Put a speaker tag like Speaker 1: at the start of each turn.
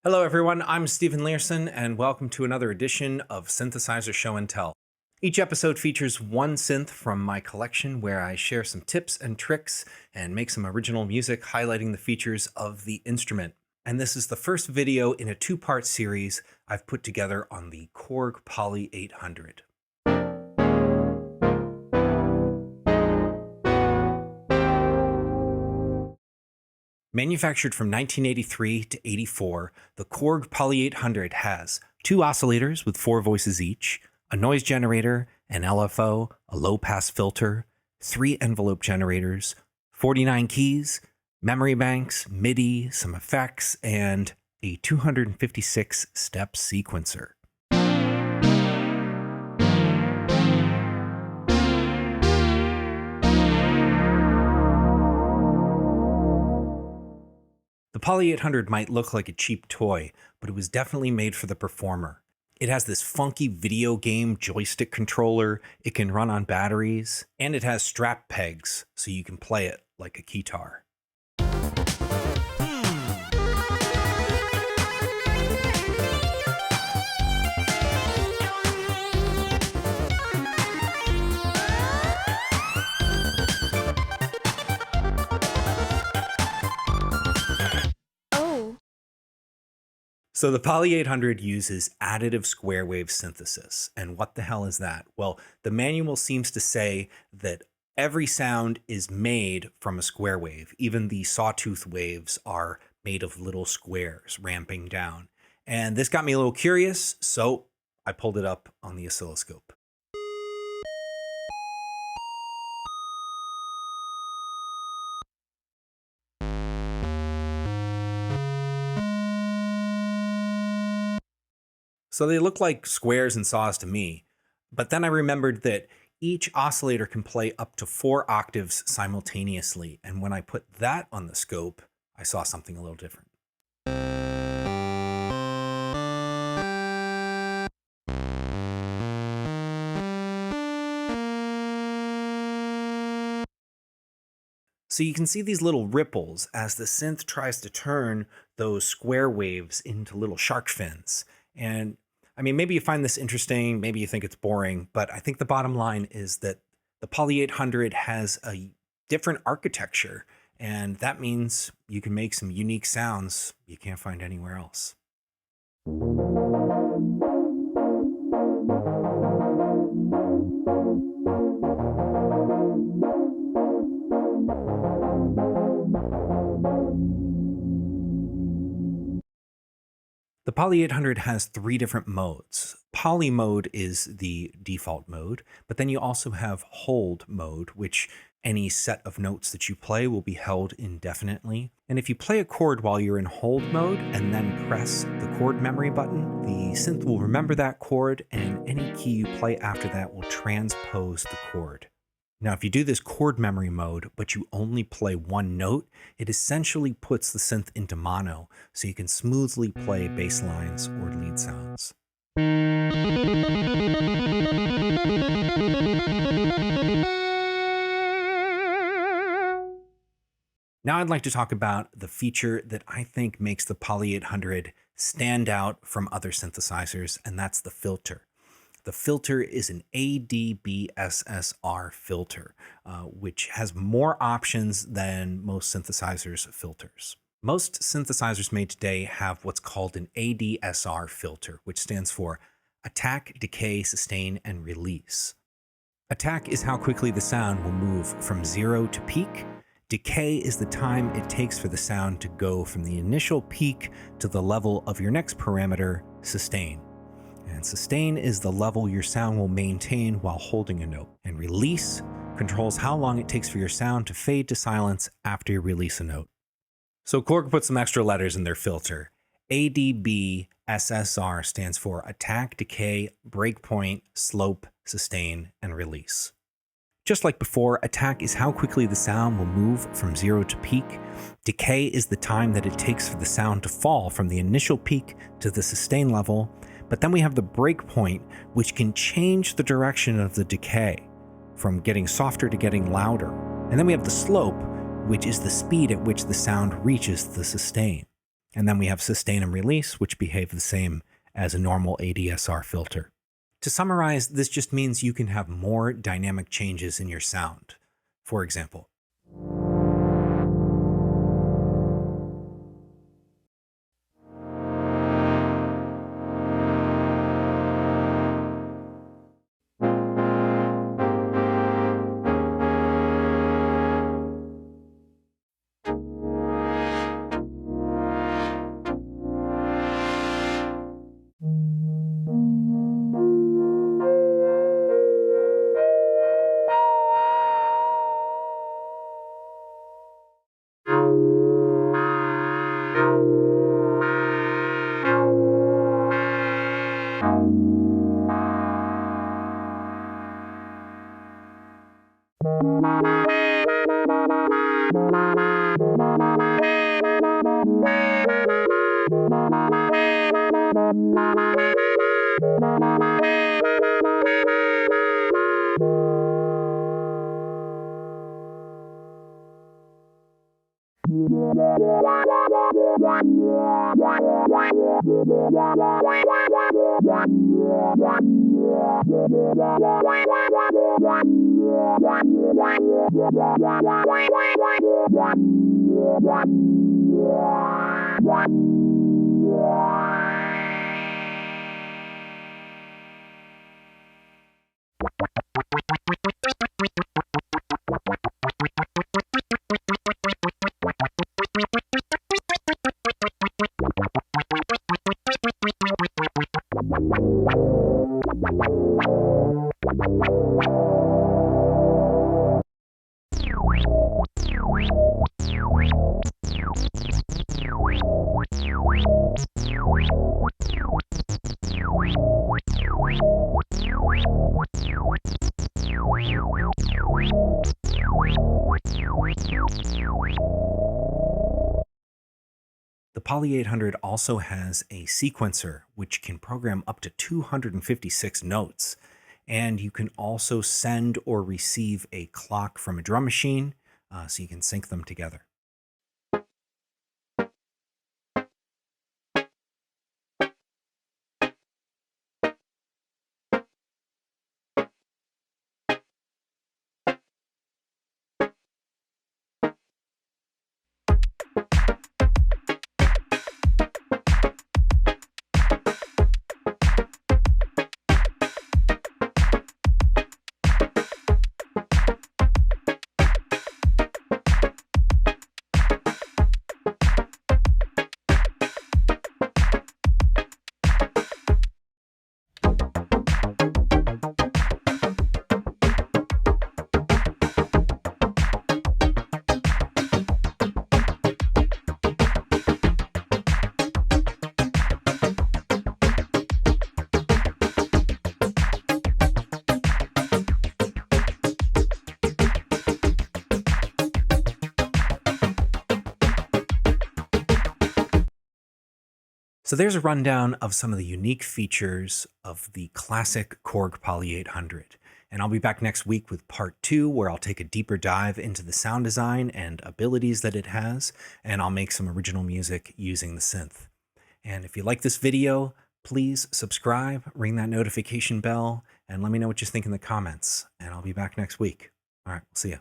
Speaker 1: Hello everyone, I'm Stephen Learson and welcome to another edition of Synthesizer Show and Tell. Each episode features one synth from my collection where I share some tips and tricks and make some original music highlighting the features of the instrument. And this is the first video in a two-part series I've put together on the Korg Poly800. Manufactured from 1983 to 84, the Korg Poly800 has two oscillators with 4 voices each, a noise generator, an LFO, a low-pass filter, 3 envelope generators, 49 keys, memory banks, MIDI, some effects, and a 256-step sequencer. The Poly800 might look like a cheap toy, but it was definitely made for the performer. It has this funky video game joystick controller, it can run on batteries, and it has strap pegs so you can play it like a keytar. So the Poly800 uses additive square wave synthesis. And what the hell is that? Well, the manual seems to say that every sound is made from a square wave. Even the sawtooth waves are made of little squares ramping down. And this got me a little curious, so I pulled it up on the oscilloscope. So they look like squares and saws to me, but then I remembered that each oscillator can play up to 4 octaves simultaneously, and when I put that on the scope, I saw something a little different. So you can see these little ripples as the synth tries to turn those square waves into little shark fins. And I mean, maybe you find this interesting, maybe you think it's boring, but I think the bottom line is that the Poly800 has a different architecture, and that means you can make some unique sounds you can't find anywhere else. The Poly800 has 3 different modes. Poly mode is the default mode, but then you also have hold mode, which any set of notes that you play will be held indefinitely. And if you play a chord while you're in hold mode and then press the chord memory button, the synth will remember that chord and any key you play after that will transpose the chord. Now, if you do this chord memory mode, but you only play one note, it essentially puts the synth into mono, so you can smoothly play bass lines or lead sounds. Now I'd like to talk about the feature that I think makes the Poly800 stand out from other synthesizers, and that's the filter. The filter is an ADBSSR filter, which has more options than most synthesizers' filters. Most synthesizers made today have what's called an ADSR filter, which stands for Attack, Decay, Sustain, and Release. Attack is how quickly the sound will move from 0 to peak. Decay is the time it takes for the sound to go from the initial peak to the level of your next parameter, sustain. And sustain is the level your sound will maintain while holding a note. And release controls how long it takes for your sound to fade to silence after you release a note. So Korg put some extra letters in their filter. ADBSSR stands for Attack, Decay, Breakpoint, Slope, Sustain, and Release. Just like before, attack is how quickly the sound will move from 0 to peak. Decay is the time that it takes for the sound to fall from the initial peak to the sustain level. But then we have the breakpoint, which can change the direction of the decay from getting softer to getting louder. And then we have the slope, which is the speed at which the sound reaches the sustain. And then we have sustain and release, which behave the same as a normal ADSR filter. To summarize, this just means you can have more dynamic changes in your sound. For example, the Poly800 also has a sequencer, which can program up to 256 notes. And you can also send or receive a clock from a drum machine, so you can sync them together. So there's a rundown of some of the unique features of the classic Korg Poly800. And I'll be back next week with part 2, where I'll take a deeper dive into the sound design and abilities that it has, and I'll make some original music using the synth. And if you like this video, please subscribe, ring that notification bell, and let me know what you think in the comments. And I'll be back next week. All right, we'll see you.